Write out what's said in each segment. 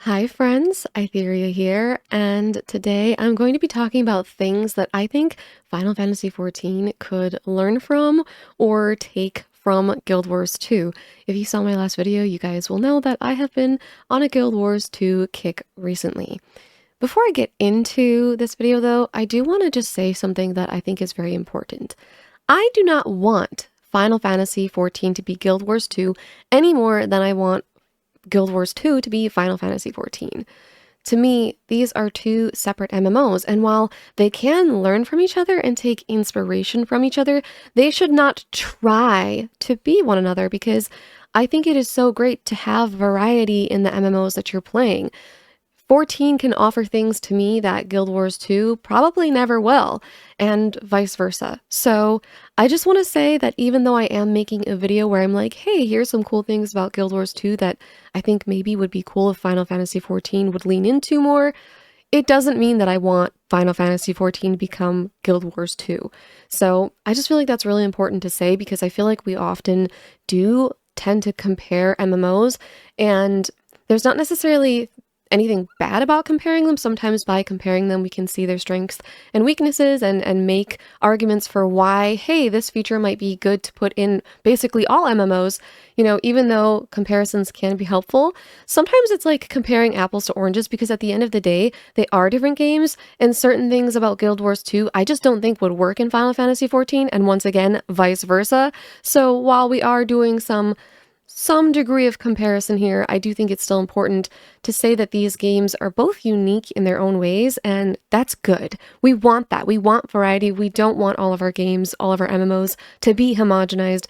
Hi friends, Aitherea here, and today I'm going to be talking about things that I think Final Fantasy XIV could learn from or take from Guild Wars 2. If you saw my last video, you guys will know that I have been on a Guild Wars 2 kick recently. Before I get into this video though, I do want to just say something that I think is very important. I do not want Final Fantasy XIV to be Guild Wars 2 any more than I want Guild Wars 2 to be Final Fantasy XIV. To me, these are two separate MMOs, and while they can learn from each other and take inspiration from each other, they should not try to be one another because I think it is so great to have variety in the MMOs that you're playing. 14 can offer things to me that Guild Wars 2 probably never will, and vice versa. So I just want to say that even though I am making a video where I'm like, hey, here's some cool things about Guild Wars 2 that I think maybe would be cool if Final Fantasy XIV would lean into more, it doesn't mean that I want Final Fantasy XIV to become Guild Wars 2. So I just feel like that's really important to say because I feel like we often do tend to compare MMOs, and there's not necessarily anything bad about comparing them. Sometimes by comparing them, we can see their strengths and weaknesses and make arguments for why, hey, this feature might be good to put in basically all MMOs. You know, even though comparisons can be helpful, sometimes it's like comparing apples to oranges because at the end of the day, they are different games, and certain things about Guild Wars 2 I just don't think would work in Final Fantasy XIV, and once again, vice versa. So while we are doing some degree of comparison here, I do think it's still important to say that these games are both unique in their own ways, and that's good. We want that. We want variety. We don't want all of our games, all of our MMOs to be homogenized,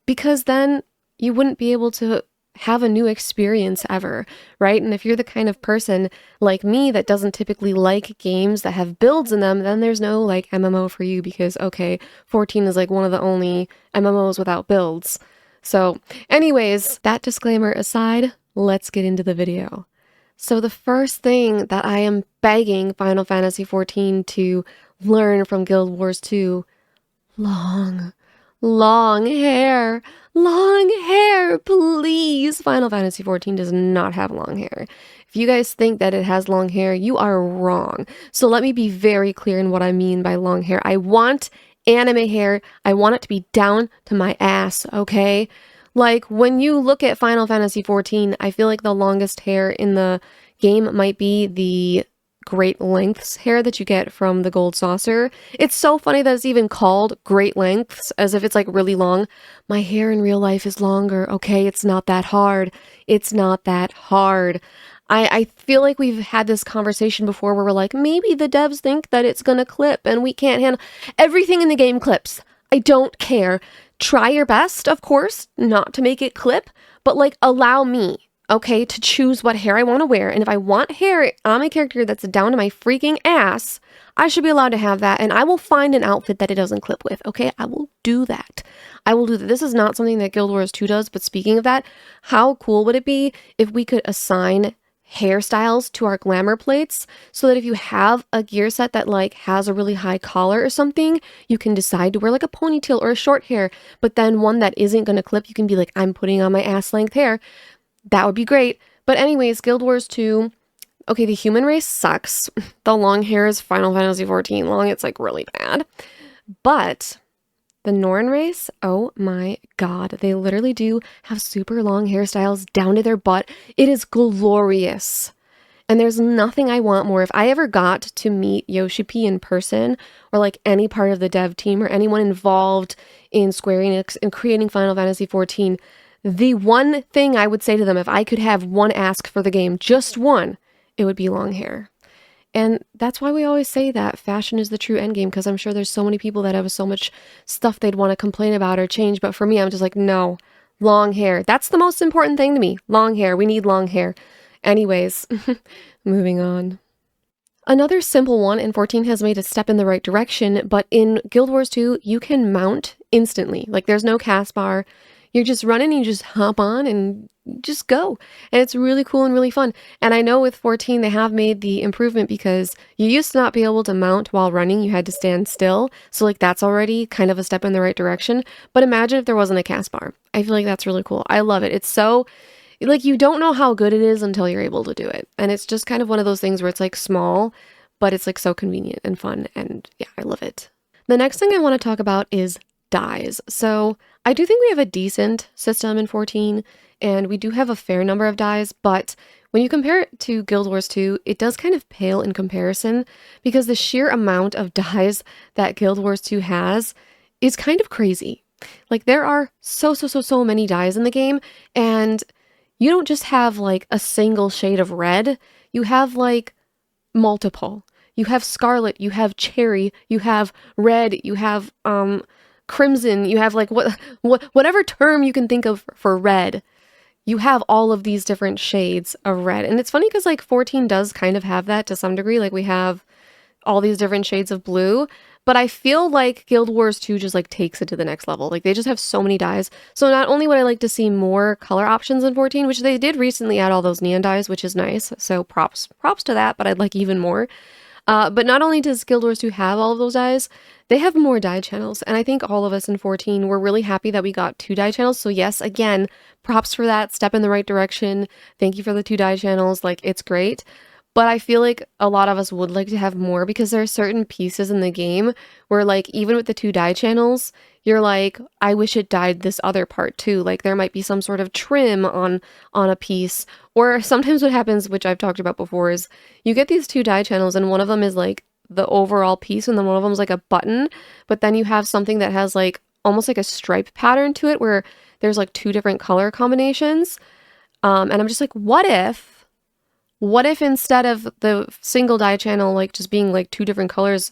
because then you wouldn't be able to have a new experience ever, right? And if you're the kind of person like me that doesn't typically like games that have builds in them, then there's no like MMO for you because, okay, 14 is like one of the only MMOs without builds. So anyways, that disclaimer aside, let's get into the video. So the first thing that I am begging Final Fantasy XIV to learn from Guild Wars 2, long hair. Long hair, please. Final Fantasy XIV does not have long hair. If you guys think that it has long hair, you are wrong. So let me be very clear in what I mean by long hair. I want anime hair. I want it to be down to my ass, okay? Like, when you look at Final Fantasy XIV, I feel like the longest hair in the game might be the Great Lengths hair that you get from the Gold Saucer. It's so funny that it's even called Great Lengths, as if it's like really long. My hair in real life is longer, okay? It's not that hard. It's not that hard. I feel like we've had this conversation before where we're like, maybe the devs think that it's gonna clip and we can't handle everything in the game clips. I don't care. Try your best, of course, not to make it clip, but like allow me, okay, to choose what hair I want to wear. And if I want hair on my character that's down to my freaking ass, I should be allowed to have that. And I will find an outfit that it doesn't clip with, okay? I will do that. I will do that. This is not something that Guild Wars 2 does, but speaking of that, how cool would it be if we could assign hairstyles to our glamour plates so that if you have a gear set that like has a really high collar or something, you can decide to wear like a ponytail or a short hair, but then one that isn't going to clip, you can be like, I'm putting on my ass length hair. That would be great. But anyways, Guild Wars 2, okay, the human race sucks. The long hair is Final Fantasy XIV long. It's like really bad. But the Norn race, oh my god, they literally do have super long hairstyles down to their butt. It is glorious. And there's nothing I want more. If I ever got to meet Yoshi P in person, or like any part of the dev team, or anyone involved in Square Enix and creating Final Fantasy XIV, the one thing I would say to them, if I could have one ask for the game, just one, it would be long hair. And that's why we always say that fashion is the true endgame, because I'm sure there's so many people that have so much stuff they'd want to complain about or change. But for me, I'm just like, no, long hair. That's the most important thing to me. Long hair. We need long hair. Anyways, moving on. Another simple one, and 14 has made a step in the right direction, but in Guild Wars 2, you can mount instantly. Like, there's no cast bar. You're just running and you just hop on and just go. And it's really cool and really fun. And I know with 14, they have made the improvement because you used to not be able to mount while running. You had to stand still. So like that's already kind of a step in the right direction. But imagine if there wasn't a cast bar. I feel like that's really cool. I love it. like you don't know how good it is until you're able to do it. And it's just kind of one of those things where it's like small, but it's like so convenient and fun. And yeah, I love it. The next thing I want to talk about is dyes. So I do think we have a decent system in 14, and we do have a fair number of dyes, but when you compare it to Guild Wars 2, it does kind of pale in comparison because the sheer amount of dyes that Guild Wars 2 has is kind of crazy. Like there are so many dyes in the game, and you don't just have like a single shade of red, you have like multiple. You have scarlet, you have cherry, you have red, you have crimson, you have like whatever term you can think of for red. You have all of these different shades of red. And it's funny because like 14 does kind of have that to some degree. Like we have all these different shades of blue, but I feel like Guild Wars 2 just like takes it to the next level. Like they just have so many dyes. So not only would I like to see more color options in 14, which they did recently add all those neon dyes, which is nice. So props to that, but I'd like even more. But not only does Guild Wars 2 have all of those dyes, they have more dye channels. And I think all of us in 14 were really happy that we got 2 dye channels. So yes, again, props for that. Step in the right direction. Thank you for the 2 dye channels. Like, it's great. But I feel like a lot of us would like to have more because there are certain pieces in the game where, like, even with the 2 dye channels, you're like, I wish it dyed this other part too. Like, there might be some sort of trim on a piece. Or sometimes what happens, which I've talked about before, is you get these 2 dye channels and one of them is like the overall piece and then one of them is like a button. But then you have something that has like almost like a stripe pattern to it where there's like 2 different color combinations. And I'm just like, what if instead of the single dye channel like just being like 2 different colors,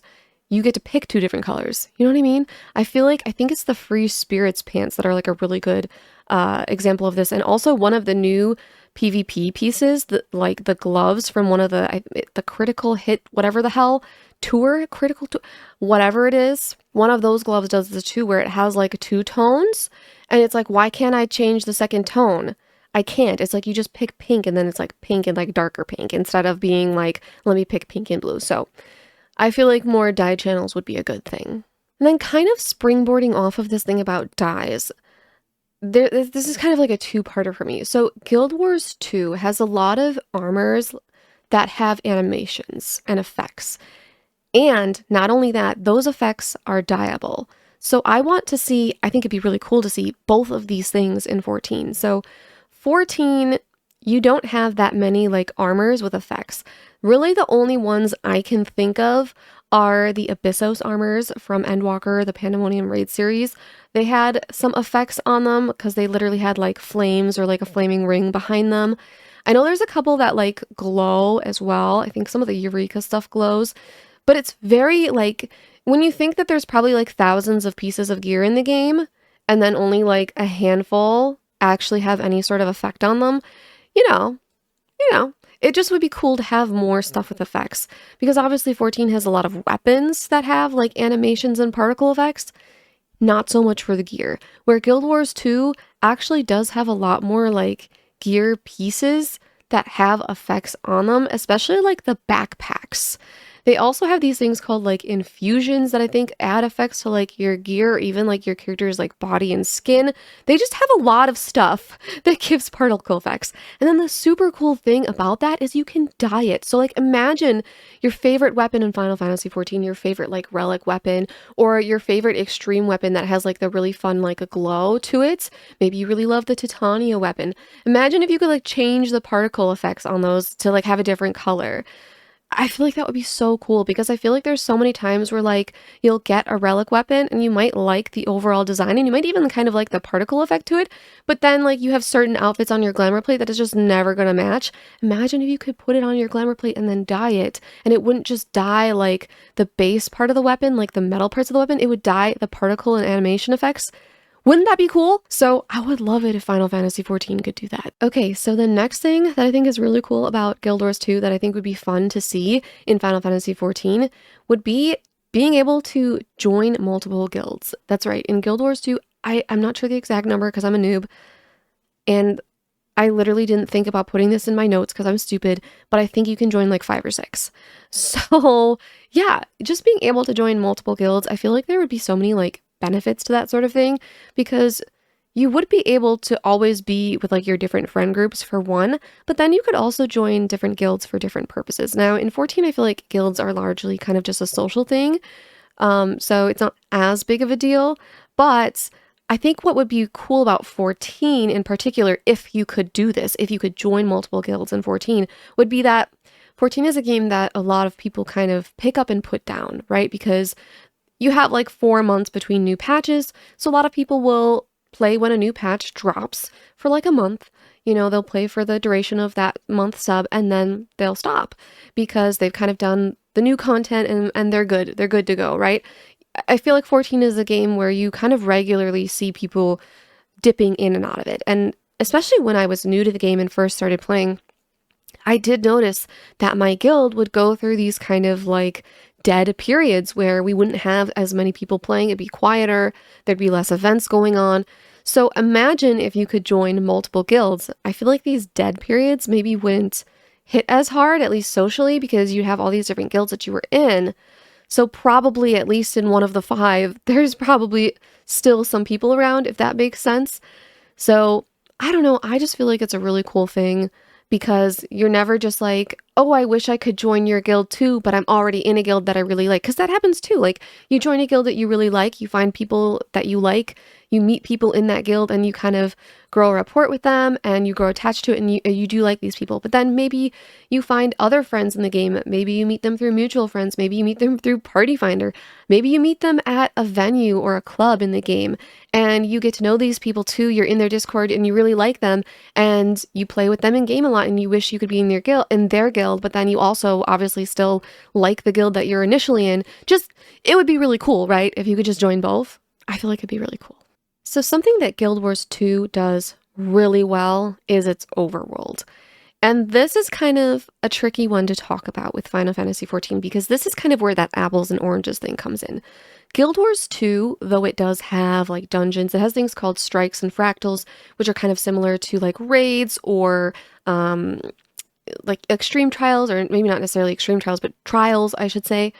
you get to pick 2 different colors? You know what I mean? I think it's the Free Spirits pants that are like a really good example of this. And also one of the new PvP pieces, like the gloves from one of the Critical Hit, whatever the hell, Critical Tour, whatever it is, one of those gloves does this too, where it has like 2 tones. And it's like, why can't I change the second tone? I can't. It's like you just pick pink and then it's like pink and like darker pink instead of being like, let me pick pink and blue. So I feel like more dye channels would be a good thing. And then kind of springboarding off of this thing about dyes, this is kind of like a 2-parter for me. So Guild Wars 2 has a lot of armors that have animations and effects. And not only that, those effects are dyeable. So I think it'd be really cool to see both of these things in 14. So 14, you don't have that many like armors with effects. Really the only ones I can think of are the Abyssos armors from Endwalker, the Pandemonium Raid series. They had some effects on them because they literally had like flames or like a flaming ring behind them. I know there's a couple that like glow as well. I think some of the Eureka stuff glows, but it's very like, when you think that there's probably like thousands of pieces of gear in the game and then only like a handful actually have any sort of effect on them, you know, it just would be cool to have more stuff with effects, because obviously 14 has a lot of weapons that have like animations and particle effects, not so much for the gear, where Guild Wars 2 actually does have a lot more like gear pieces that have effects on them, especially like the backpacks. They also have these things called like infusions that I think add effects to like your gear or even like your character's like body and skin. They just have a lot of stuff that gives particle effects. And then the super cool thing about that is you can dye it. So like imagine your favorite weapon in Final Fantasy XIV, your favorite like relic weapon, or your favorite extreme weapon that has like the really fun like a glow to it. Maybe you really love the Titania weapon. Imagine if you could like change the particle effects on those to like have a different color. I feel like that would be so cool, because I feel like there's so many times where like you'll get a relic weapon and you might like the overall design and you might even kind of like the particle effect to it, but then like you have certain outfits on your glamour plate that is just never gonna match. Imagine if you could put it on your glamour plate and then dye it, and it wouldn't just dye like the base part of the weapon, like the metal parts of the weapon, it would dye the particle and animation effects. Wouldn't that be cool? So I would love it if Final Fantasy XIV could do that. Okay, so the next thing that I think is really cool about Guild Wars 2 that I think would be fun to see in Final Fantasy XIV would be being able to join multiple guilds. That's right, in Guild Wars 2, I'm not sure the exact number because I'm a noob, and I literally didn't think about putting this in my notes because I'm stupid, but I think you can join like 5 or 6. So yeah, just being able to join multiple guilds, I feel like there would be so many like benefits to that sort of thing, because you would be able to always be with like your different friend groups for one, but then you could also join different guilds for different purposes. Now in 14, I feel like guilds are largely kind of just a social thing. So it's not as big of a deal, but I think what would be cool about 14 in particular, if you could do this, if you could join multiple guilds in 14, would be that 14 is a game that a lot of people kind of pick up and put down, right? Because you have like 4 months between new patches, so a lot of people will play when a new patch drops for like a month. You know, they'll play for the duration of that month sub and then they'll stop because they've kind of done the new content and they're good. They're good to go, right? I feel like 14 is a game where you kind of regularly see people dipping in and out of it. And especially when I was new to the game and first started playing, I did notice that my guild would go through these kind of like dead periods where we wouldn't have as many people playing. It'd be quieter, there'd be less events going on. So imagine if you could join multiple guilds. I feel like these dead periods maybe wouldn't hit as hard, at least socially, because you have all these different guilds that you were in. So probably at least in one of the 5, there's probably still some people around, if that makes sense. So I don't know, I just feel like it's a really cool thing because you're never just like, oh, I wish I could join your guild too, but I'm already in a guild that I really like. Because that happens too. Like, you join a guild that you really like, you find people that you like, you meet people in that guild, and you kind of grow a rapport with them, and you grow attached to it, and you do like these people. But then maybe you find other friends in the game. Maybe you meet them through mutual friends. Maybe you meet them through Party Finder. Maybe you meet them at a venue or a club in the game, and you get to know these people too. You're in their Discord, and you really like them, and you play with them in game a lot, and you wish you could be in their guild, but then you also obviously still like the guild that you're initially in. Just, it would be really cool, right? If you could just join both. I feel like it'd be really cool. So something that Guild Wars 2 does really well is its overworld. And this is kind of a tricky one to talk about with Final Fantasy XIV because this is kind of where that apples and oranges thing comes in. Guild Wars 2, though it does have like dungeons, it has things called strikes and fractals, which are kind of similar to like raids or like extreme trials, or maybe not necessarily extreme trials, but trials, I should say.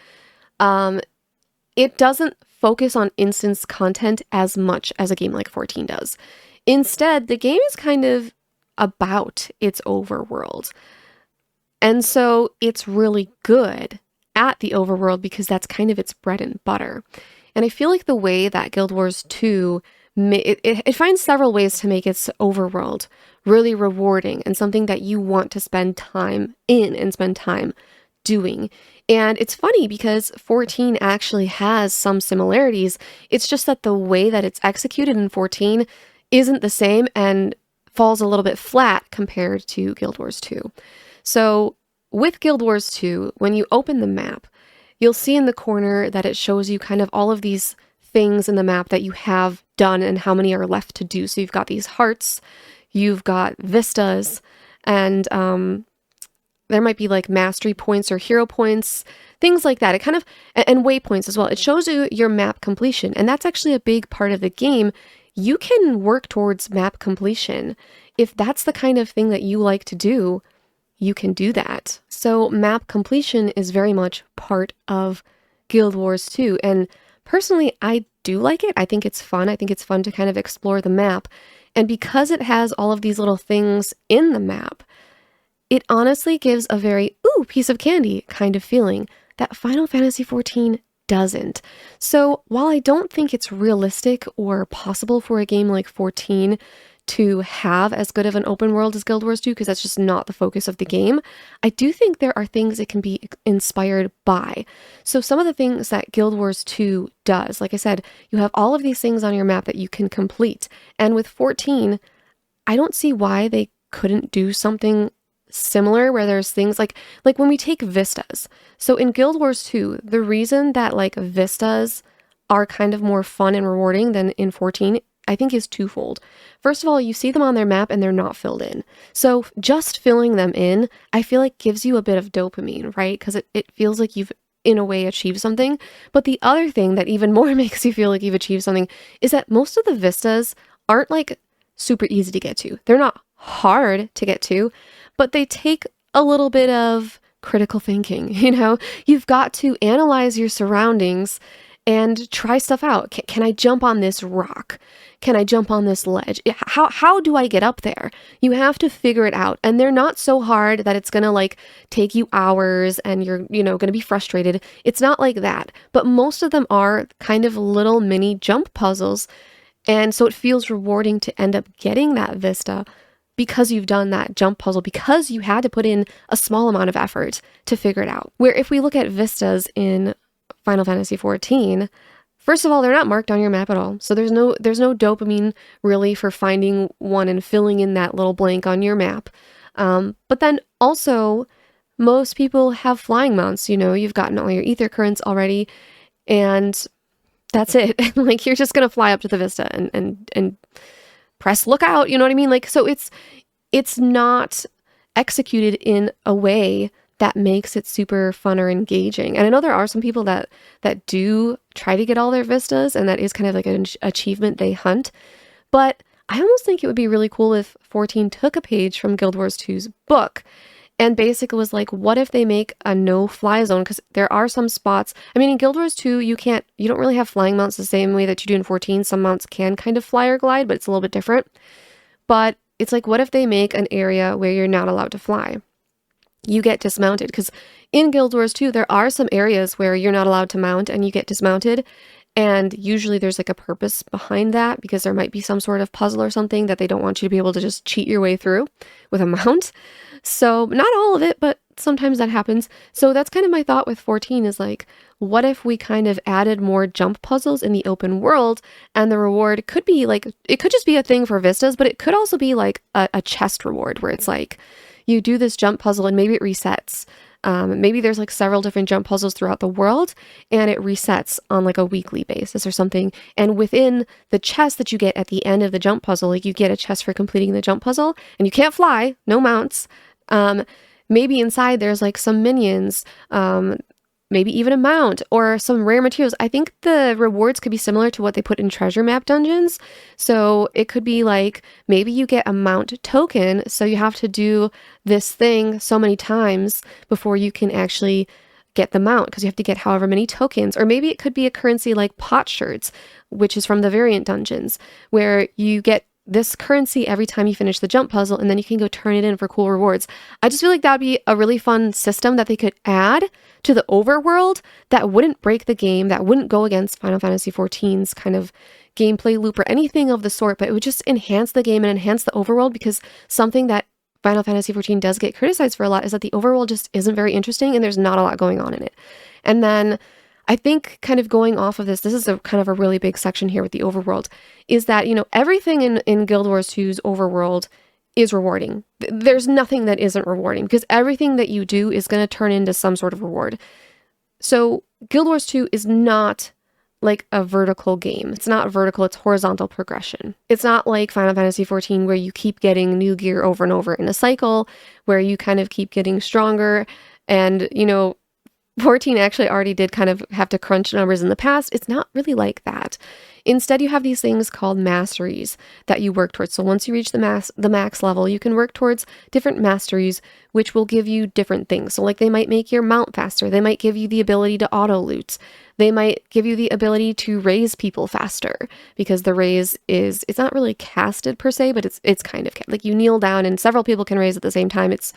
It doesn't focus on instance content as much as a game like 14 does. Instead, the game is kind of about its overworld. And so it's really good at the overworld because that's kind of its bread and butter. And I feel like the way that Guild Wars 2, it finds several ways to make its overworld really rewarding and something that you want to spend time in and spend time doing. And it's funny because 14 actually has some similarities. It's just that the way that it's executed in 14 isn't the same and falls a little bit flat compared to Guild Wars 2. So with Guild Wars 2, when you open the map, you'll see in the corner that it shows you kind of all of these things in the map that you have done and how many are left to do. So you've got these hearts, you've got vistas, and there might be like mastery points or hero points, things like that. It kind of, and waypoints as well. It shows you your map completion, and that's actually a big part of the game. You can work towards map completion. If that's the kind of thing that you like to do, you can do that. So map completion is very much part of Guild Wars 2. And personally, I do like it. I think it's fun. I think it's fun to kind of explore the map. And because it has all of these little things in the map, it honestly gives a very, ooh, piece of candy kind of feeling that Final Fantasy XIV doesn't. So while I don't think it's realistic or possible for a game like 14 to have as good of an open world as Guild Wars 2, because that's just not the focus of the game, I do think there are things it can be inspired by. So some of the things that Guild Wars 2 does, like I said, you have all of these things on your map that you can complete. And with 14, I don't see why they couldn't do something similar where there's things like when we take vistas. So in Guild Wars 2, the reason that like vistas are kind of more fun and rewarding than in 14, I think is twofold. First of all, you see them on their map and they're not filled in. So just filling them in, I feel like gives you a bit of dopamine, right? Because it feels like you've in a way achieved something. But the other thing that even more makes you feel like you've achieved something is that most of the vistas aren't like super easy to get to. They're not hard to get to, but they take a little bit of critical thinking, you know? You've got to analyze your surroundings and try stuff out. Can I jump on this rock? Can I jump on this ledge? How do I get up there? You have to figure it out. And they're not so hard that it's going to like take you hours and you're, going to be frustrated. It's not like that. But most of them are kind of little mini jump puzzles. And so it feels rewarding to end up getting that vista because you've done that jump puzzle, because you had to put in a small amount of effort to figure it out. Where if we look at vistas in Final Fantasy XIV, first of all, they're not marked on your map at all. So there's no dopamine really for finding one and filling in that little blank on your map. But then also, most people have flying mounts. You've gotten all your ether currents already, and that's it. Like, you're just gonna fly up to the vista and press lookout. You know what I mean? Like, so it's not executed in a way that makes it super fun or engaging. And I know there are some people that do try to get all their vistas, and that is kind of like an achievement they hunt. But I almost think it would be really cool if 14 took a page from Guild Wars 2's book and basically was like, what if they make a no-fly zone? Because there are some spots. I mean, in Guild Wars 2, you don't really have flying mounts the same way that you do in 14. Some mounts can kind of fly or glide, but it's a little bit different. But it's like, what if they make an area where you're not allowed to fly? You get dismounted, because in Guild Wars 2, there are some areas where you're not allowed to mount and you get dismounted. And usually there's like a purpose behind that, because there might be some sort of puzzle or something that they don't want you to be able to just cheat your way through with a mount. So not all of it, but sometimes that happens. So that's kind of my thought with 14 is like, what if we kind of added more jump puzzles in the open world, and the reward could be like, it could just be a thing for vistas, but it could also be like a chest reward where it's like, you do this jump puzzle and maybe it resets. Maybe there's like several different jump puzzles throughout the world, and it resets on like a weekly basis or something. And within the chest that you get at the end of the jump puzzle, like you get a chest for completing the jump puzzle, and you can't fly, no mounts. Maybe inside there's like some minions, maybe even a mount or some rare materials. I think the rewards could be similar to what they put in treasure map dungeons. So it could be like, maybe you get a mount token, so you have to do this thing so many times before you can actually get the mount, because you have to get however many tokens. Or maybe it could be a currency like potsherds, which is from the variant dungeons, where you get this currency every time you finish the jump puzzle, and then you can go turn it in for cool rewards. I just feel like that would be a really fun system that they could add to the overworld that wouldn't break the game, that wouldn't go against Final Fantasy XIV's kind of gameplay loop or anything of the sort, but it would just enhance the game and enhance the overworld, because something that Final Fantasy XIV does get criticized for a lot is that the overworld just isn't very interesting and there's not a lot going on in it. And then I think kind of going off of this is a kind of a really big section here with the overworld, is that, everything in Guild Wars 2's overworld is rewarding. There's nothing that isn't rewarding, because everything that you do is going to turn into some sort of reward. So Guild Wars 2 is not like a vertical game. It's not vertical, it's horizontal progression. It's not like Final Fantasy XIV where you keep getting new gear over and over in a cycle, where you kind of keep getting stronger. And, 14 actually already did kind of have to crunch numbers in the past. It's not really like that. Instead, you have these things called masteries that you work towards. So once you reach the max level, you can work towards different masteries, which will give you different things. So like, they might make your mount faster. They might give you the ability to auto loot. They might give you the ability to raise people faster, because the raise it's not really casted per se, but it's kind of like you kneel down and several people can raise at the same time. It's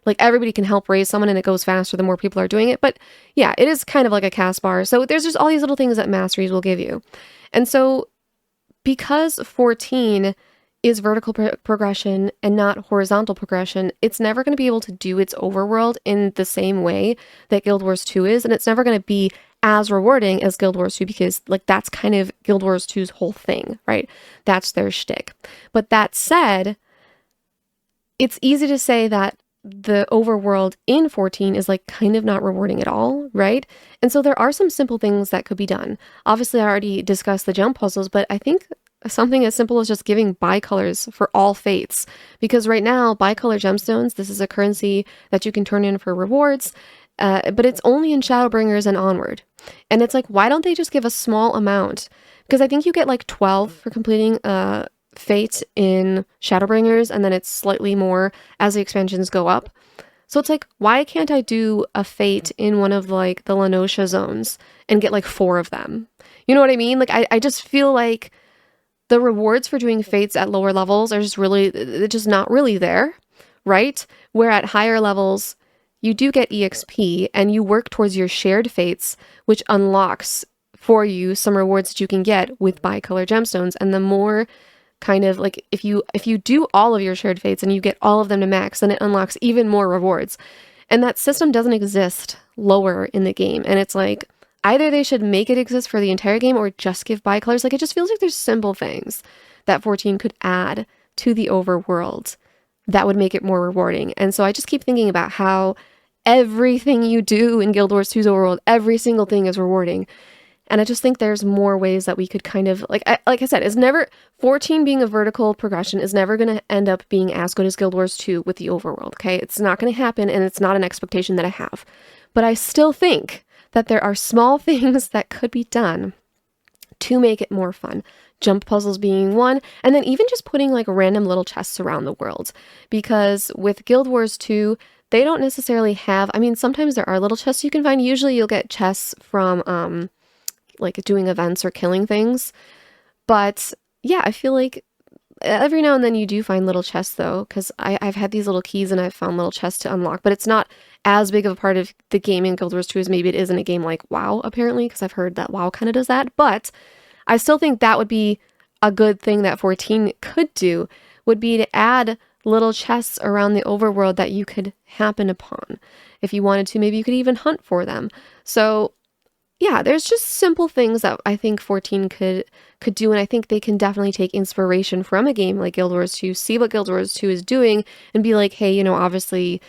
like everybody can help raise someone, and it goes faster the more people are doing it. But yeah, it is kind of like a cast bar. So there's just all these little things that masteries will give you. And so because 14 is vertical progression and not horizontal progression, it's never going to be able to do its overworld in the same way that Guild Wars 2 is. And it's never going to be as rewarding as Guild Wars 2, because like that's kind of Guild Wars 2's whole thing, right? That's their shtick. But that said, it's easy to say that the overworld in 14 is like kind of not rewarding at all, right? And so there are some simple things that could be done. Obviously, I already discussed the jump puzzles, but I think something as simple as just giving bicolors for all fates. Because right now, bicolor gemstones, this is a currency that you can turn in for rewards, but it's only in Shadowbringers and onward. And it's like, why don't they just give a small amount? Because I think you get like 12 for completing fate in Shadowbringers, and then it's slightly more as the expansions go up. So it's like, why can't I do a fate in one of like the Lenosha zones and get like 4 of them? You know what I mean? Like, I just feel like the rewards for doing fates at lower levels are just really, they're just not really there, right? Where at higher levels, you do get EXP and you work towards your shared fates, which unlocks for you some rewards that you can get with bicolor gemstones. And the more kind of like, if you do all of your shared fates and you get all of them to max, then it unlocks even more rewards. And that system doesn't exist lower in the game. And it's like, either they should make it exist for the entire game or just give bicolors. Like, it just feels like there's simple things that 14 could add to the overworld that would make it more rewarding. And so I just keep thinking about how everything you do in Guild Wars 2's overworld, every single thing is rewarding. And I just think there's more ways that we could kind of, like I said, it's never, 14 being a vertical progression is never going to end up being as good as Guild Wars 2 with the overworld, okay? It's not going to happen, and it's not an expectation that I have. But I still think that there are small things that could be done to make it more fun. Jump puzzles being one, and then even just putting like random little chests around the world. Because with Guild Wars 2, they don't necessarily have, I mean, sometimes there are little chests you can find. Usually you'll get chests from like doing events or killing things. But yeah, I feel like every now and then you do find little chests though, because I've had these little keys and I've found little chests to unlock, but it's not as big of a part of the game in Guild Wars 2 as maybe it is in a game like WoW, apparently, because I've heard that WoW kind of does that. But I still think that would be a good thing that 14 could do, would be to add little chests around the overworld that you could happen upon. If you wanted to, maybe you could even hunt for them. So yeah, there's just simple things that I think 14 could do, and I think they can definitely take inspiration from a game like Guild Wars 2, see what Guild Wars 2 is doing, and be like, hey, you know, obviously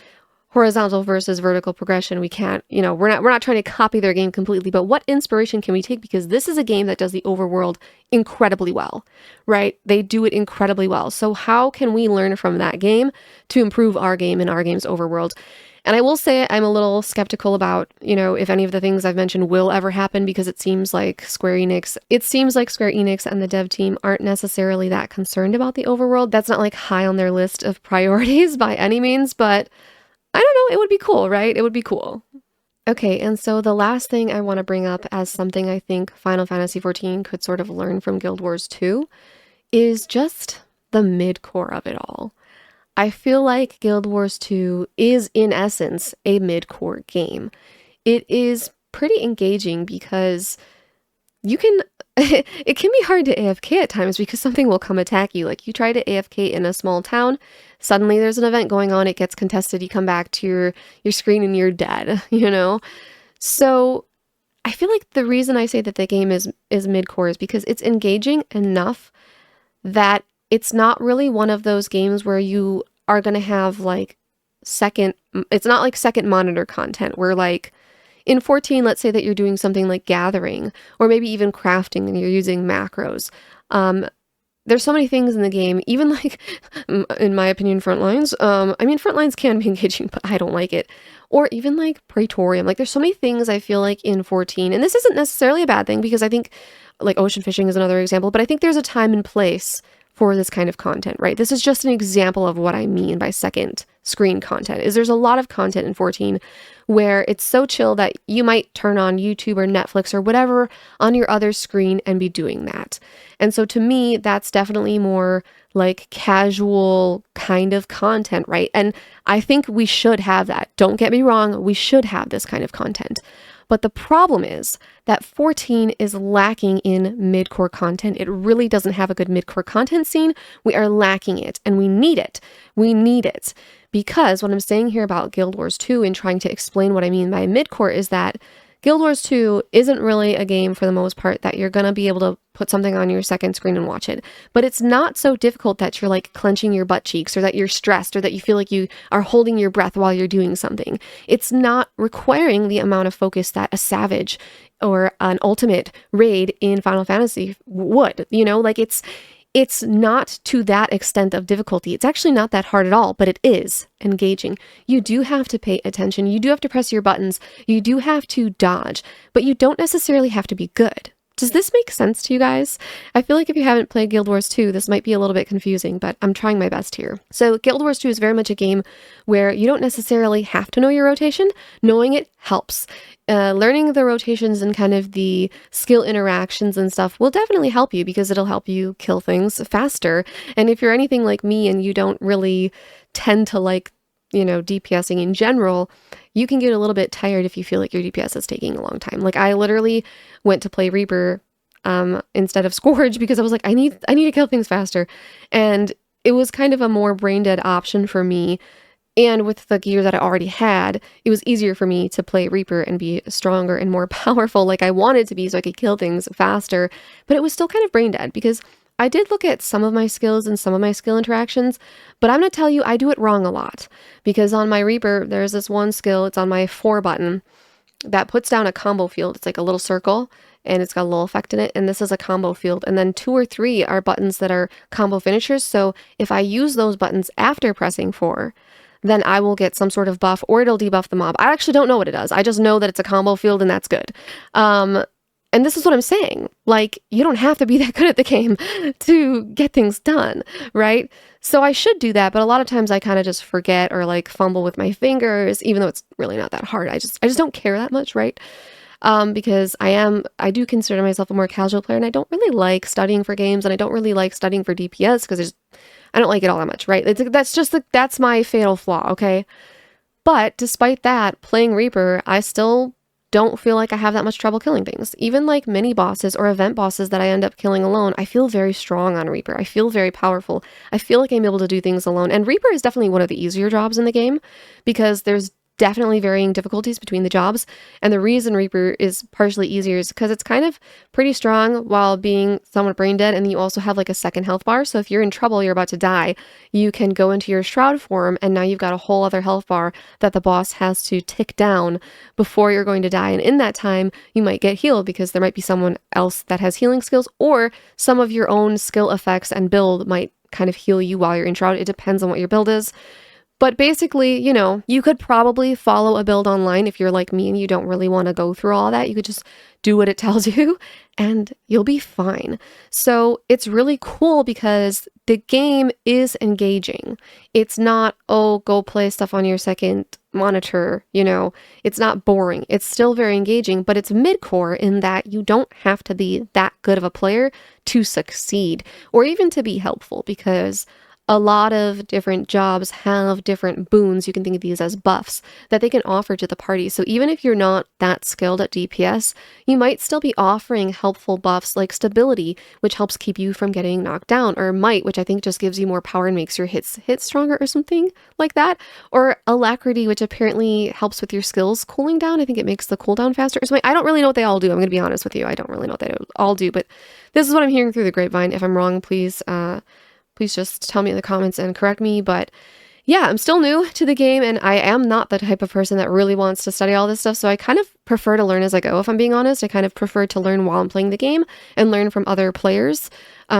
horizontal versus vertical progression, we can't, you know, we're not trying to copy their game completely, but what inspiration can we take? Because this is a game that does the overworld incredibly well, right? They do it incredibly well. So how can we learn from that game to improve our game and our game's overworld? And I will say I'm a little skeptical about, you know, if any of the things I've mentioned will ever happen, because it seems like Square Enix and the dev team aren't necessarily that concerned about the overworld. That's not like high on their list of priorities by any means, but I don't know, it would be cool, right? It would be cool. Okay, and so the last thing I want to bring up as something I think Final Fantasy XIV could sort of learn from Guild Wars 2 is just the midcore of it all. I feel like Guild Wars 2 is, in essence, a midcore game. It is pretty engaging because you can, it can be hard to AFK at times because something will come attack you. Like, you try to AFK in a small town, suddenly there's an event going on, it gets contested, you come back to your screen and you're dead, you know? So I feel like the reason I say that the game is midcore is because it's engaging enough that it's not really one of those games where you are going to have like it's not like second monitor content where, like, in 14, let's say that you're doing something like gathering or maybe even crafting and you're using macros. There's so many things in the game, even like, in my opinion, Frontlines. I mean, Frontlines can be engaging, but I don't like it. Or even like Praetorium. Like, there's so many things I feel like in 14, and this isn't necessarily a bad thing because I think like ocean fishing is another example, but I think there's a time and place for this kind of content, right? This is just an example of what I mean by second screen content, is there's a lot of content in 14 where it's so chill that you might turn on YouTube or Netflix or whatever on your other screen and be doing that. And so to me, that's definitely more like casual kind of content, right? And I think we should have that. Don't get me wrong, we should have this kind of content. But the problem is that 14 is lacking in midcore content. It really doesn't have a good midcore content scene. We are lacking it, and we need it. We need it. Because what I'm saying here about Guild Wars 2 and trying to explain what I mean by midcore is that Guild Wars 2 isn't really a game for the most part that you're going to be able to put something on your second screen and watch it. But it's not so difficult that you're like clenching your butt cheeks or that you're stressed or that you feel like you are holding your breath while you're doing something. It's not requiring the amount of focus that a Savage or an Ultimate raid in Final Fantasy would, you know, like it's not to that extent of difficulty. It's actually not that hard at all, but it is engaging. You do have to pay attention. You do have to press your buttons. You do have to dodge, but you don't necessarily have to be good. Does this make sense to you guys? I feel like if you haven't played Guild Wars 2, this might be a little bit confusing, but I'm trying my best here. So Guild Wars 2 is very much a game where you don't necessarily have to know your rotation. Knowing it helps. Learning the rotations and kind of the skill interactions and stuff will definitely help you because it'll help you kill things faster. And if you're anything like me and you don't really tend to like, DPSing in general, you can get a little bit tired if you feel like your DPS is taking a long time. Like I literally went to play Reaper instead of Scourge because I was like, I need to kill things faster. And it was kind of a more brain dead option for me. And with the gear that I already had, it was easier for me to play Reaper and be stronger and more powerful like I wanted to be so I could kill things faster. But it was still kind of brain dead because I did look at some of my skills and some of my skill interactions, but I'm going to tell you I do it wrong a lot because on my Reaper, there's this one skill, it's on my 4 button that puts down a combo field. It's like a little circle and it's got a little effect in it. And this is a combo field. And then 2 or 3 are buttons that are combo finishers. So if I use those buttons after pressing 4, then I will get some sort of buff or it'll debuff the mob. I actually don't know what it does. I just know that it's a combo field and that's good. And this is what I'm saying. Like, you don't have to be that good at the game to get things done, right? So I should do that, but a lot of times I kind of just forget or like fumble with my fingers, even though it's really not that hard. I just don't care that much, right? Because I do consider myself a more casual player and I don't really like studying for games and I don't really like studying for DPS because I don't like it all that much, right? That's my fatal flaw, okay? But despite that, playing Reaper, I still don't feel like I have that much trouble killing things. Even like mini bosses or event bosses that I end up killing alone, I feel very strong on Reaper. I feel very powerful. I feel like I'm able to do things alone. And Reaper is definitely one of the easier jobs in the game because there's definitely varying difficulties between the jobs. And the reason Reaper is partially easier is because it's kind of pretty strong while being somewhat brain dead. And you also have like a second health bar. So if you're in trouble, you're about to die, you can go into your shroud form and now you've got a whole other health bar that the boss has to tick down before you're going to die. And in that time, you might get healed because there might be someone else that has healing skills or some of your own skill effects and build might kind of heal you while you're in shroud. It depends on what your build is. But basically, you could probably follow a build online if you're like me and you don't really want to go through all that. You could just do what it tells you and you'll be fine. So it's really cool because the game is engaging. It's not, oh, go play stuff on your second monitor, It's not boring. It's still very engaging, but it's midcore in that you don't have to be that good of a player to succeed or even to be helpful because a lot of different jobs have different boons. You can think of these as buffs that they can offer to the party. So even if you're not that skilled at DPS, you might still be offering helpful buffs like stability, which helps keep you from getting knocked down, or might, which I think just gives you more power and makes your hits hit stronger or something like that, or alacrity, which apparently helps with your skills cooling down. I think it makes the cooldown faster or something. I don't really know what they all do. I'm going to be honest with you. I don't really know what they all do, but this is what I'm hearing through the grapevine. If I'm wrong, please just tell me in the comments and correct me. But yeah, I'm still new to the game and I am not the type of person that really wants to study all this stuff. So I kind of prefer to learn as I go, if I'm being honest. I kind of prefer to learn while I'm playing the game and learn from other players.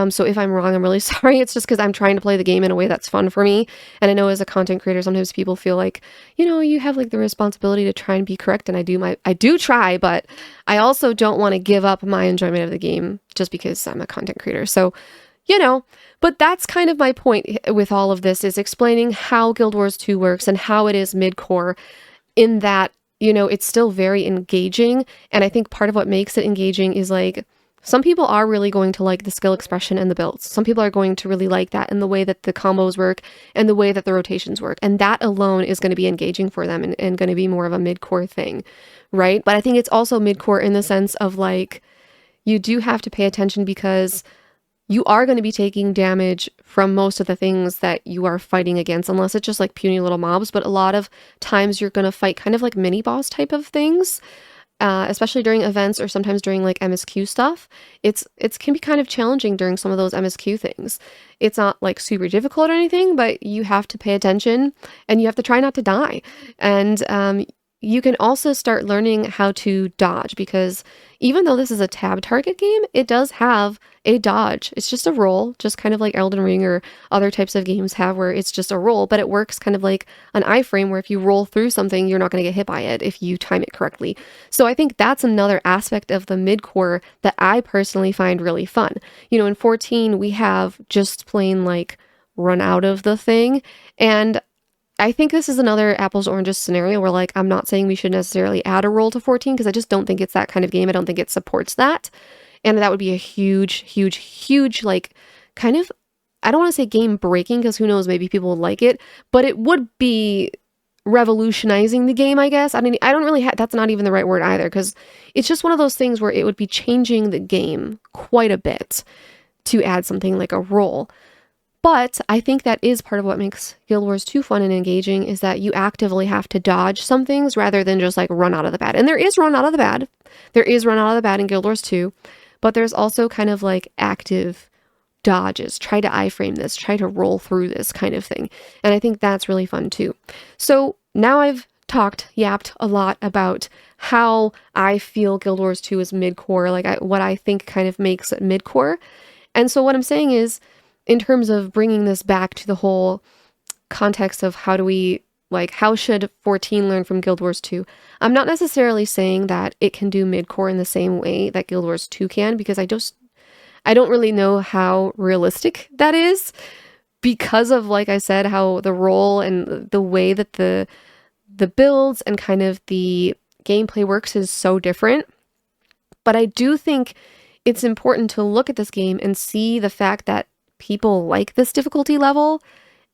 So if I'm wrong, I'm really sorry. It's just because I'm trying to play the game in a way that's fun for me. And I know as a content creator, sometimes people feel like, you have like the responsibility to try and be correct. And I do try, but I also don't want to give up my enjoyment of the game just because I'm a content creator. So but that's kind of my point with all of this is explaining how Guild Wars 2 works and how it is midcore in that, it's still very engaging. And I think part of what makes it engaging is like, some people are really going to like the skill expression and the builds. Some people are going to really like that and the way that the combos work and the way that the rotations work. And that alone is going to be engaging for them and going to be more of a midcore thing, right? But I think it's also midcore in the sense of like, you do have to pay attention because you are going to be taking damage from most of the things that you are fighting against, unless it's just like puny little mobs. But a lot of times you're going to fight kind of like mini boss type of things, especially during events or sometimes during like MSQ stuff. It can be kind of challenging during some of those MSQ things. It's not like super difficult or anything, but you have to pay attention and you have to try not to die. And you can also start learning how to dodge, because even though this is a tab target game, it does have a dodge. It's just a roll, just kind of like Elden Ring or other types of games have, where it's just a roll, but it works kind of like an iframe, where if you roll through something, you're not going to get hit by it if you time it correctly. So I think that's another aspect of the midcore that I personally find really fun. You know, in 14, we have just plain like run out of the thing, and I think this is another apples to oranges scenario where, like, I'm not saying we should necessarily add a roll to 14, because I just don't think it's that kind of game. I don't think it supports that. And that would be a huge, huge, huge, like, kind of, I don't want to say game breaking, because who knows, maybe people would like it, but it would be revolutionizing the game, I guess. I mean, I don't really have, that's not even the right word either, because it's just one of those things where it would be changing the game quite a bit to add something like a roll. But I think that is part of what makes Guild Wars 2 fun and engaging, is that you actively have to dodge some things rather than just like run out of the bad. And there is run out of the bad. There is run out of the bad in Guild Wars 2, but there's also kind of like active dodges. Try to iframe this, try to roll through this kind of thing. And I think that's really fun too. So now I've yapped a lot about how I feel Guild Wars 2 is midcore, like what I think kind of makes it midcore. And so what I'm saying is, in terms of bringing this back to the whole context of how should 14 learn from Guild Wars 2? I'm not necessarily saying that it can do midcore in the same way that Guild Wars 2 can, because I don't really know how realistic that is, because of, like I said, how the role and the way that the builds and kind of the gameplay works is so different. But I do think it's important to look at this game and see the fact that people like this difficulty level,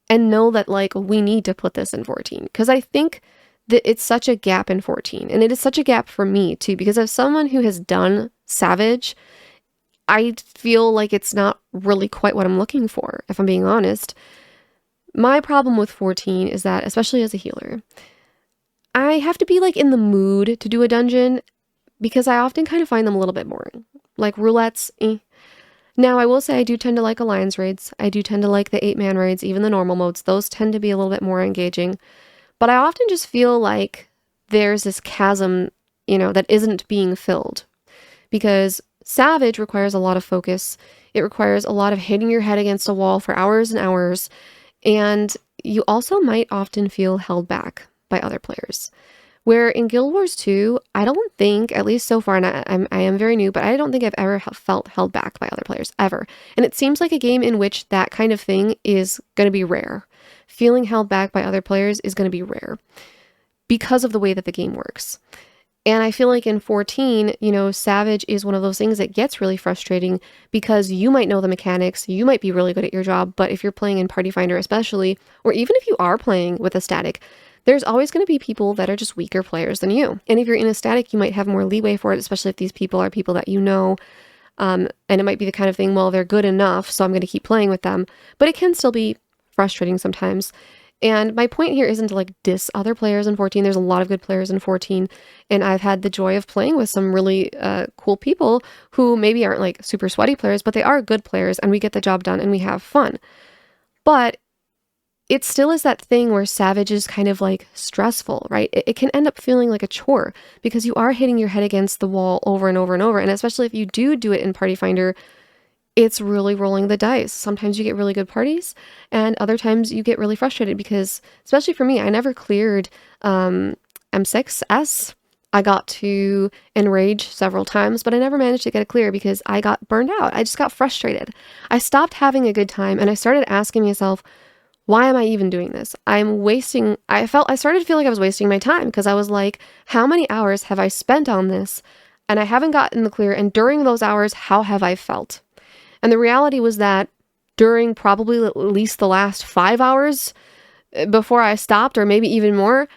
and know that, like, we need to put this in 14, because I think that it's such a gap in 14, and it is such a gap for me too, because as someone who has done Savage, I feel like it's not really quite what I'm looking for, if I'm being honest. My problem with 14 is that, especially as a healer, I have to be like in the mood to do a dungeon, because I often kind of find them a little bit boring. Like roulettes, Now, I will say I do tend to like alliance raids. I do tend to like the 8-man raids, even the normal modes. Those tend to be a little bit more engaging. But I often just feel like there's this chasm, that isn't being filled. Because Savage requires a lot of focus. It requires a lot of hitting your head against a wall for hours and hours. And you also might often feel held back by other players. Where in Guild Wars 2, I don't think, at least so far, and I am very new, but I don't think I've ever felt held back by other players, ever. And it seems like a game in which that kind of thing is going to be rare. Feeling held back by other players is going to be rare, because of the way that the game works. And I feel like in 14, Savage is one of those things that gets really frustrating, because you might know the mechanics, you might be really good at your job, but if you're playing in Party Finder especially, or even if you are playing with a static, there's always going to be people that are just weaker players than you. And if you're in a static, you might have more leeway for it, especially if these people are people that you know. And it might be the kind of thing, well, they're good enough, so I'm going to keep playing with them. But it can still be frustrating sometimes. And my point here isn't to like diss other players in 14. There's a lot of good players in 14. And I've had the joy of playing with some really cool people who maybe aren't like super sweaty players, but they are good players, and we get the job done and we have fun. But it still is that thing where Savage is kind of like stressful, right? It can end up feeling like a chore, because you are hitting your head against the wall over and over and over. And especially if you do it in Party Finder, it's really rolling the dice. Sometimes you get really good parties, and other times you get really frustrated, because, especially for me, I never cleared M6S. I got to Enrage several times, but I never managed to get a clear because I got burned out. I just got frustrated. I stopped having a good time, and I started asking myself, why am I even doing this? I started to feel like I was wasting my time, because I was like, how many hours have I spent on this? And I haven't gotten the clear. And during those hours, how have I felt? And the reality was that during probably at least the last 5 hours before I stopped, or maybe even more,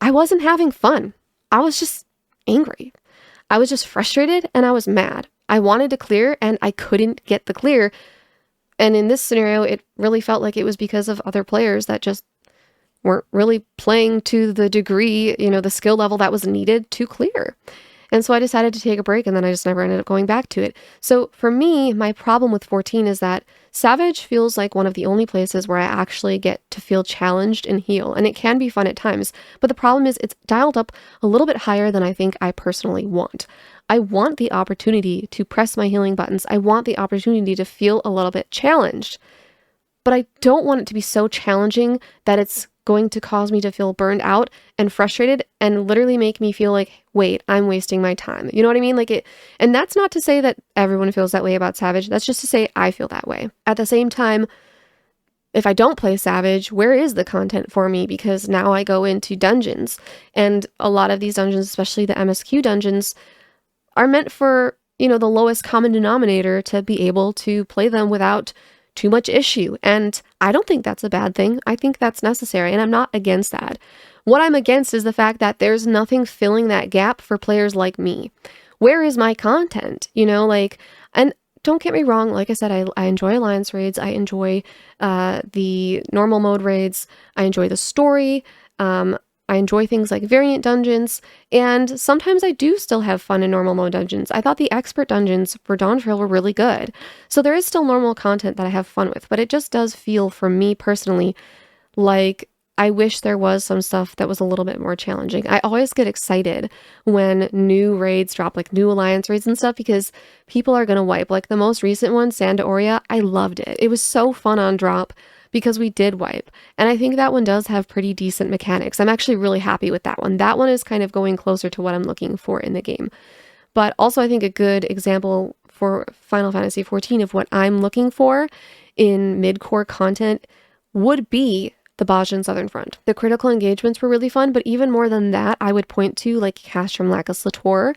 I wasn't having fun. I was just angry. I was just frustrated, and I was mad. I wanted to clear, and I couldn't get the clear. And in this scenario, it really felt like it was because of other players that just weren't really playing to the degree, the skill level that was needed to clear. And so I decided to take a break, and then I just never ended up going back to it. So for me, my problem with 14 is that Savage feels like one of the only places where I actually get to feel challenged and heal, and it can be fun at times. But the problem is it's dialed up a little bit higher than I think I personally want. I want the opportunity to press my healing buttons. I want the opportunity to feel a little bit challenged. But I don't want it to be so challenging that it's going to cause me to feel burned out and frustrated and literally make me feel like, wait, I'm wasting my time. You know what I mean? Like it, and that's not to say that everyone feels that way about Savage. That's just to say I feel that way. At the same time, if I don't play Savage, where is the content for me? Because now I go into dungeons, and a lot of these dungeons, especially the MSQ dungeons, are meant for, the lowest common denominator to be able to play them without too much issue. And I don't think that's a bad thing. I think that's necessary, and I'm not against that. What I'm against is the fact that there's nothing filling that gap for players like me. Where is my content? And don't get me wrong, like I said, I enjoy alliance raids. I enjoy the normal mode raids. I enjoy the story. I enjoy things like variant dungeons, and sometimes I do still have fun in normal mode dungeons. I thought the expert dungeons for Dawntrail were really good. So there is still normal content that I have fun with, but it just does feel, for me personally, like I wish there was some stuff that was a little bit more challenging. I always get excited when new raids drop, like new alliance raids and stuff, because people are going to wipe. Like the most recent one, Aitherea, I loved it. It was so fun on drop, because we did wipe. And I think that one does have pretty decent mechanics. I'm actually really happy with that one. That one is kind of going closer to what I'm looking for in the game. But also I think a good example for Final Fantasy XIV of what I'm looking for in mid-core content would be the Bajan Southern Front. The critical engagements were really fun, but even more than that, I would point to like Castrum Lacus Latour,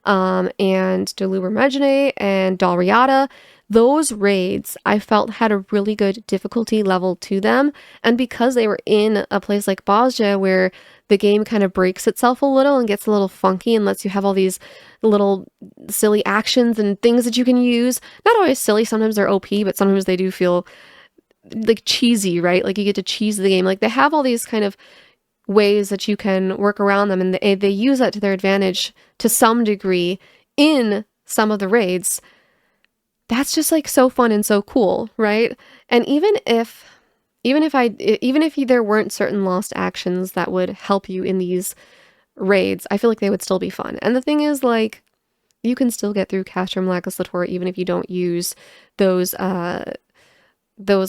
and Deluber Medjane and Dalriada. Those raids I felt had a really good difficulty level to them, and because they were in a place like Bosja where the game kind of breaks itself a little and gets a little funky and lets you have all these little silly actions and things that you can use. Not always silly, sometimes they're OP, but sometimes they do feel like cheesy, right? Like you get to cheese the game. Like they have all these kind of ways that you can work around them, and they use that to their advantage to some degree in some of the raids. That's just like so fun and so cool, right? And even if there weren't certain lost actions that would help you in these raids, I feel like they would still be fun. And the thing is, like, you can still get through Castrum Lacus Latour even if you don't use those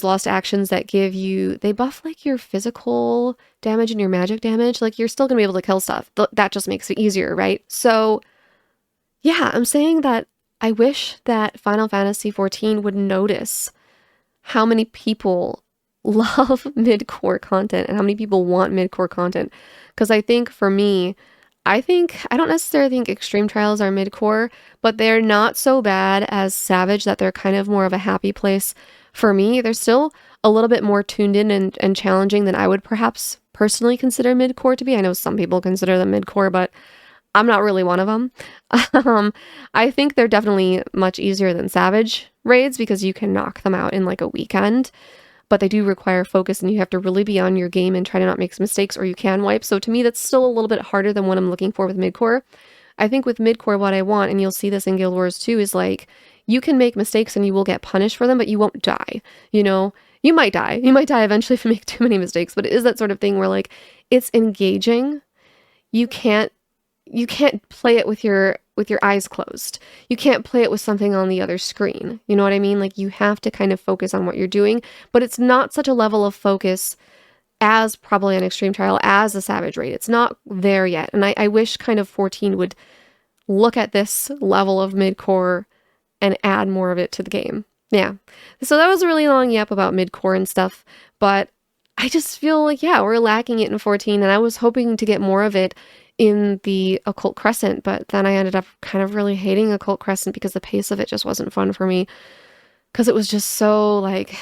lost actions that they buff like your physical damage and your magic damage. Like you're still gonna be able to kill stuff. That just makes it easier, right? So yeah, I'm saying that I wish that Final Fantasy XIV would notice how many people love mid-core content and how many people want mid-core content. Because I think for me, I don't necessarily think Extreme Trials are mid-core, but they're not so bad as Savage that they're kind of more of a happy place for me. They're still a little bit more tuned in and challenging than I would perhaps personally consider mid-core to be. I know some people consider them mid-core, but I'm not really one of them. I think they're definitely much easier than Savage raids because you can knock them out in like a weekend, but they do require focus and you have to really be on your game and try to not make mistakes or you can wipe. So to me, that's still a little bit harder than what I'm looking for with midcore. I think with midcore, what I want, and you'll see this in Guild Wars 2, is like, you can make mistakes and you will get punished for them, but you won't die. You know, you might die. You might die eventually if you make too many mistakes, but it is that sort of thing where like, it's engaging. You can't play it with your eyes closed. You can't play it with something on the other screen. You know what I mean? Like you have to kind of focus on what you're doing, but it's not such a level of focus as probably an Extreme Trial as a Savage raid. It's not there yet. And I wish kind of 14 would look at this level of mid-core and add more of it to the game. Yeah. So that was a really long yap about mid-core and stuff, but I just feel like, yeah, we're lacking it in 14, and I was hoping to get more of it in the Occult Crescent, but then I ended up kind of really hating Occult Crescent because the pace of it just wasn't fun for me, because it was just so like,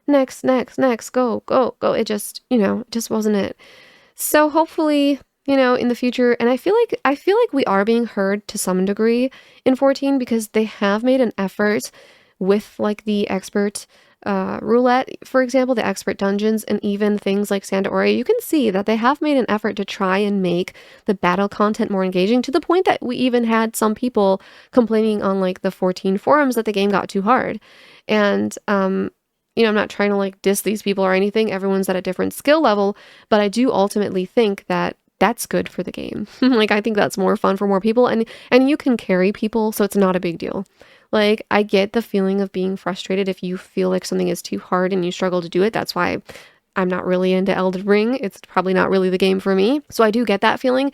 next, go. It just, just wasn't it. So hopefully, in the future, and I feel like we are being heard to some degree in 14 because they have made an effort with like the expert Roulette, for example, the expert dungeons, and even things like Aitherea, you can see that they have made an effort to try and make the battle content more engaging, to the point that we even had some people complaining on like the 14 forums that the game got too hard. And you know, I'm not trying to like diss these people or anything. Everyone's at a different skill level, but I do ultimately think that that's good for the game. Like, I think that's more fun for more people, and you can carry people, so it's not a big deal. Like, I get the feeling of being frustrated if you feel like something is too hard and you struggle to do it. That's why I'm not really into Elden Ring. It's probably not really the game for me. So I do get that feeling,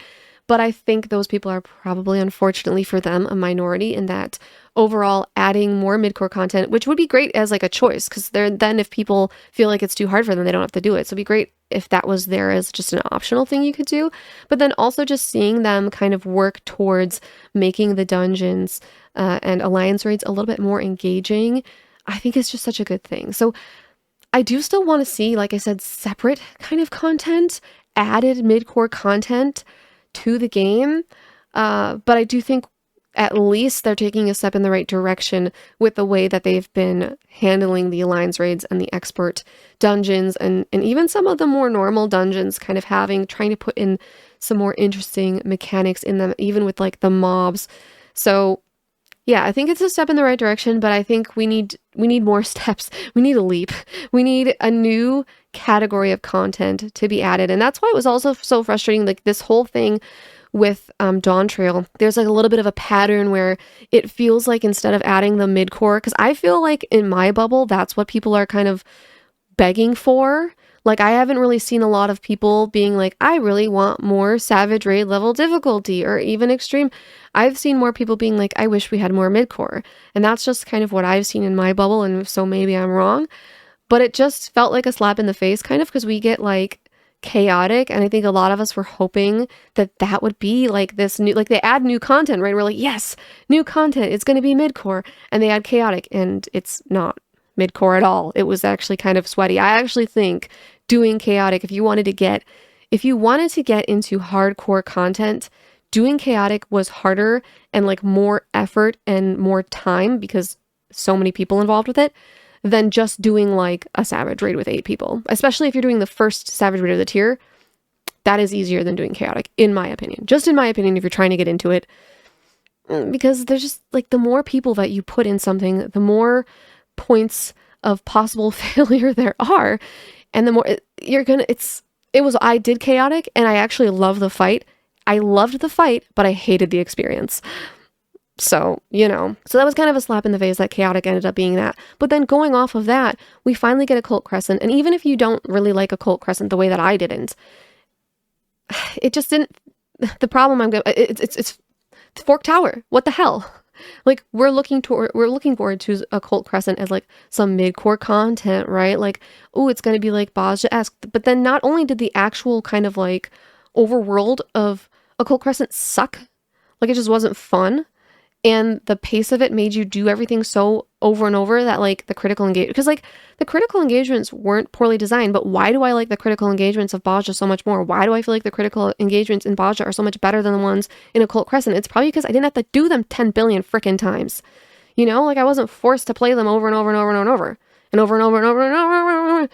but I think those people are probably, unfortunately for them, a minority, in that overall adding more midcore content, which would be great as like a choice, because then if people feel like it's too hard for them, they don't have to do it. So it'd be great if that was there as just an optional thing you could do. But then also just seeing them kind of work towards making the dungeons and alliance raids a little bit more engaging, I think is just such a good thing. So I do still want to see, like I said, separate kind of content, added midcore content to the game. But I do think at least they're taking a step in the right direction with the way that they've been handling the alliance raids and the expert dungeons, and even some of the more normal dungeons, kind of trying to put in some more interesting mechanics in them, even with like the mobs. So yeah, I think it's a step in the right direction, but I think we need more steps. We need a leap. We need a new category of content to be added. And that's why it was also so frustrating, like this whole thing with Dawn Trail. There's like a little bit of a pattern where it feels like instead of adding the midcore, because I feel like in my bubble, that's what people are kind of begging for. Like, I haven't really seen a lot of people being like, I really want more Savage Raid level difficulty or even extreme. I've seen more people being like, I wish we had more midcore. And that's just kind of what I've seen in my bubble. And so maybe I'm wrong, but it just felt like a slap in the face, kind of, because we get like chaotic. And I think a lot of us were hoping that that would be like this new, like they add new content, right? We're like, yes, new content. It's going to be midcore. And they add chaotic, and it's not midcore at all. It was actually kind of sweaty. I actually think doing chaotic, if you wanted to get into hardcore content, doing chaotic was harder and like more effort and more time, because so many people involved with it, than just doing like a Savage Raid with 8 people. Especially if you're doing the first Savage Raid of the tier, that is easier than doing chaotic, in my opinion. Just in my opinion, if you're trying to get into it. Because there's just like, the more people that you put in something, the more points of possible failure there are. And the more I did chaotic, and I actually love the fight. I loved the fight, but I hated the experience. So, you know, so that was kind of a slap in the face that chaotic ended up being that. But then going off of that, we finally get a Cult Crescent. And even if you don't really like a Cult Crescent the way that I didn't, it just didn't, the problem it's Fork Tower. What the hell? Like, we're looking forward to a Cult Crescent as like some midcore content, right? Like, oh, it's going to be like Baja-esque. But then not only did the actual kind of like overworld of a Cult Crescent suck, like it just wasn't fun, and the pace of it made you do everything so over and over that like the critical engagement, because like the critical engagements weren't poorly designed, but why do I like the critical engagements of Baja so much more? Why do I feel like the critical engagements in Baja are so much better than the ones in a Cult Crescent? It's probably because I didn't have to do them 10 billion frickin' times. You know, like I wasn't forced to play them over and over and over and over and over and over and over and over and over.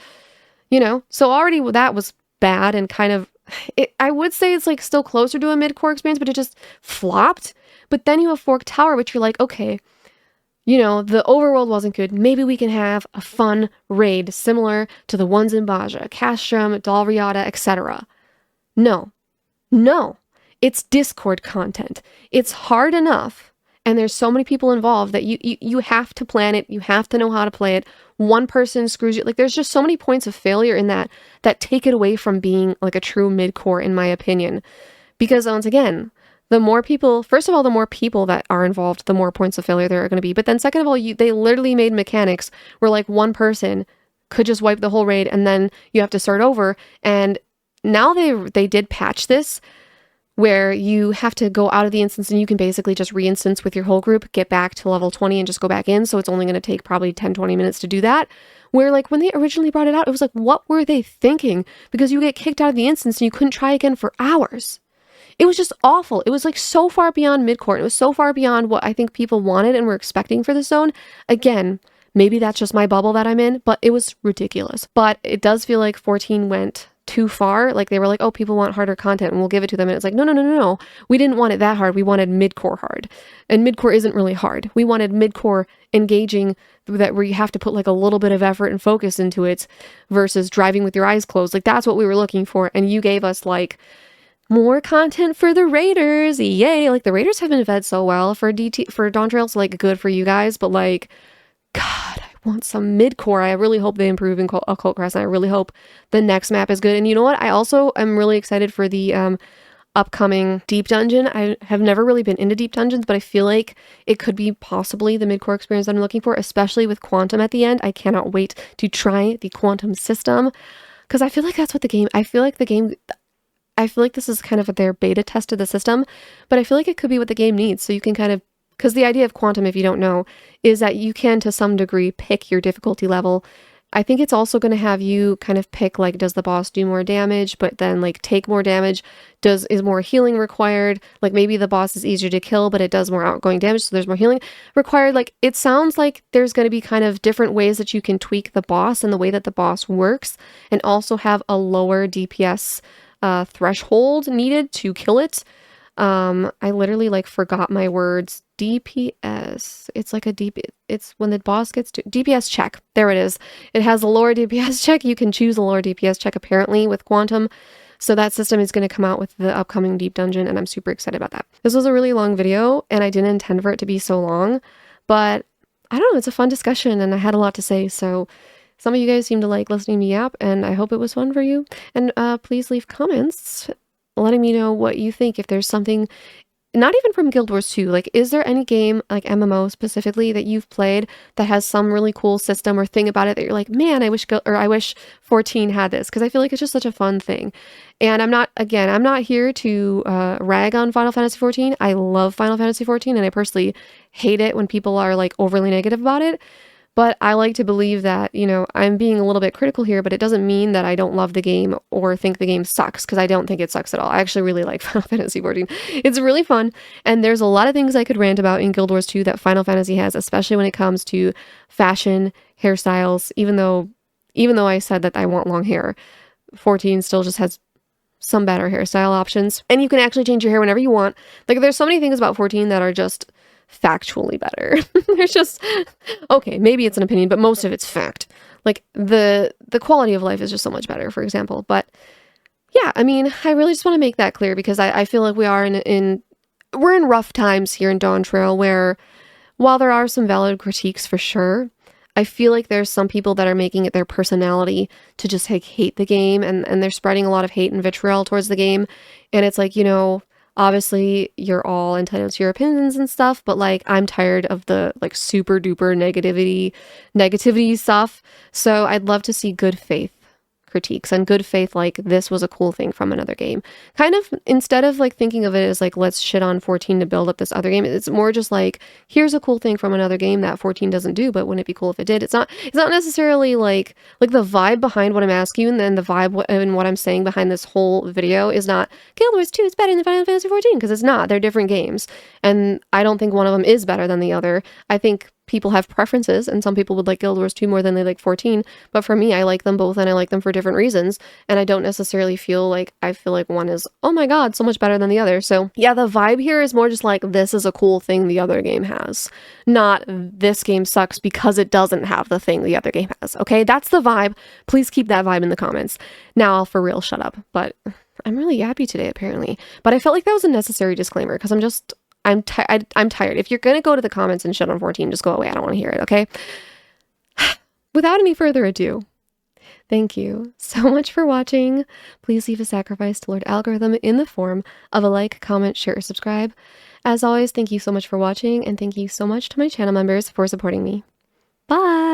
You know, so already that was bad, and kind of, I would say it's like still closer to a midcore experience, but it just flopped. But then you have Fork Tower, which you're like, okay, you know, the overworld wasn't good. Maybe we can have a fun raid similar to the ones in Baja, Castrum, Dalriada, etc. No. It's Discord content. It's hard enough, and there's so many people involved that you have to plan it. You have to know how to play it. One person screws you. Like, there's just so many points of failure in that take it away from being like a true midcore, in my opinion. Because once again, the more people that are involved, the more points of failure there are going to be. But then second of all, they literally made mechanics where like one person could just wipe the whole raid, and then you have to start over. And now they did patch this, where you have to go out of the instance and you can basically just re-instance with your whole group, get back to level 20 and just go back in. So it's only going to take probably 10-20 minutes to do that. Where like when they originally brought it out, it was like, what were they thinking? Because you get kicked out of the instance and you couldn't try again for hours. It was just awful. It was like so far beyond midcore. It was so far beyond what I think people wanted and were expecting for the zone. Again, Maybe that's just my bubble that I'm in, but it was ridiculous. But it does feel like 14 went too far. Like they were like, oh, people want harder content and we'll give it to them. And it's like, no, no, no, no, no. We didn't want it that hard. We wanted midcore hard. And midcore isn't really hard. We wanted midcore engaging, that where you have to put like a little bit of effort and focus into it versus driving with your eyes closed. Like that's what we were looking for. And you gave us like more content for the Raiders. Yay. Like the Raiders have been fed so well for Dawn Trails. Like good for you guys. But like, God, I want some midcore. I really hope they improve in Occult Crest. And I really hope the next map is good. And you know what? I also am really excited for the upcoming deep dungeon. I have never really been into deep dungeons, but I feel like it could be possibly the midcore experience that I'm looking for, especially with quantum at the end. I cannot wait to try the quantum system because I feel like that's what the game, I feel like this is kind of their beta test of the system, but I feel like it could be what the game needs. So you can kind of, because the idea of quantum, if you don't know, is that you can to some degree pick your difficulty level. I think it's also going to have you kind of pick like, does the boss do more damage, but then like take more damage? Is more healing required? Like maybe the boss is easier to kill, but it does more outgoing damage, so there's more healing required. Like it sounds like there's going to be kind of different ways that you can tweak the boss and the way that the boss works, and also have a lower DPS threshold needed to kill it. I literally like forgot my words. DPS. It's like it's when the boss gets to DPS check. There it is. It has a lower DPS check. You can choose a lower DPS check apparently with quantum. So that system is going to come out with the upcoming deep dungeon, and I'm super excited about that. This was a really long video, and I didn't intend for it to be so long, but I don't know, it's a fun discussion, and I had a lot to say, so some of you guys seem to like listening to me yap, and I hope it was fun for you. And please leave comments letting me know what you think, if there's something, not even from Guild Wars 2, like is there any game, like MMO specifically, that you've played that has some really cool system or thing about it that you're like, man, I wish 14 had this, because I feel like it's just such a fun thing. And I'm not here to rag on Final Fantasy 14. I love Final Fantasy 14, and I personally hate it when people are like overly negative about it. But I like to believe that, you know, I'm being a little bit critical here, but it doesn't mean that I don't love the game or think the game sucks, because I don't think it sucks at all. I actually really like Final Fantasy 14. It's really fun, and there's a lot of things I could rant about in Guild Wars 2 that Final Fantasy has, especially when it comes to fashion, hairstyles. Even though I said that I want long hair, 14 still just has some better hairstyle options, and you can actually change your hair whenever you want. Like, there's so many things about 14 that are just factually better. There's just, okay, maybe it's an opinion, but most of it's fact. Like the quality of life is just so much better, for example. But yeah, I mean, I really just want to make that clear, because I feel like we are we're in rough times here in Dawn Trail, where while there are some valid critiques for sure, I feel like there's some people that are making it their personality to just like hate the game, and they're spreading a lot of hate and vitriol towards the game. And it's like, you know, obviously you're all entitled to your opinions and stuff, but like I'm tired of the like super duper negativity stuff. So I'd love to see good faith critiques and good faith, like this was a cool thing from another game. Kind of, instead of like thinking of it as like, let's shit on 14 to build up this other game, it's more just like, here's a cool thing from another game that 14 doesn't do, but wouldn't it be cool if it did? It's not necessarily like the vibe behind what I'm asking you, and then the vibe and what I'm saying behind this whole video is not Guild Wars 2 is better than Final Fantasy 14, because it's not. They're different games, and I don't think one of them is better than the other. I think people have preferences, and some people would like Guild Wars 2 more than they like 14, but for me, I like them both, and I like them for different reasons, and I don't necessarily feel like one is, oh my god, so much better than the other. So yeah, the vibe here is more just like, this is a cool thing the other game has, not this game sucks because it doesn't have the thing the other game has. Okay, that's the vibe. Please keep that vibe in the comments. Now I'll for real shut up, but I'm really yappy today apparently, but I felt like that was a necessary disclaimer, because I'm tired. If you're going to go to the comments and shit on 14, just go away. I don't want to hear it, okay? Without any further ado, thank you so much for watching. Please leave a sacrifice to Lord Algorithm in the form of a like, comment, share, or subscribe. As always, thank you so much for watching, and thank you so much to my channel members for supporting me. Bye!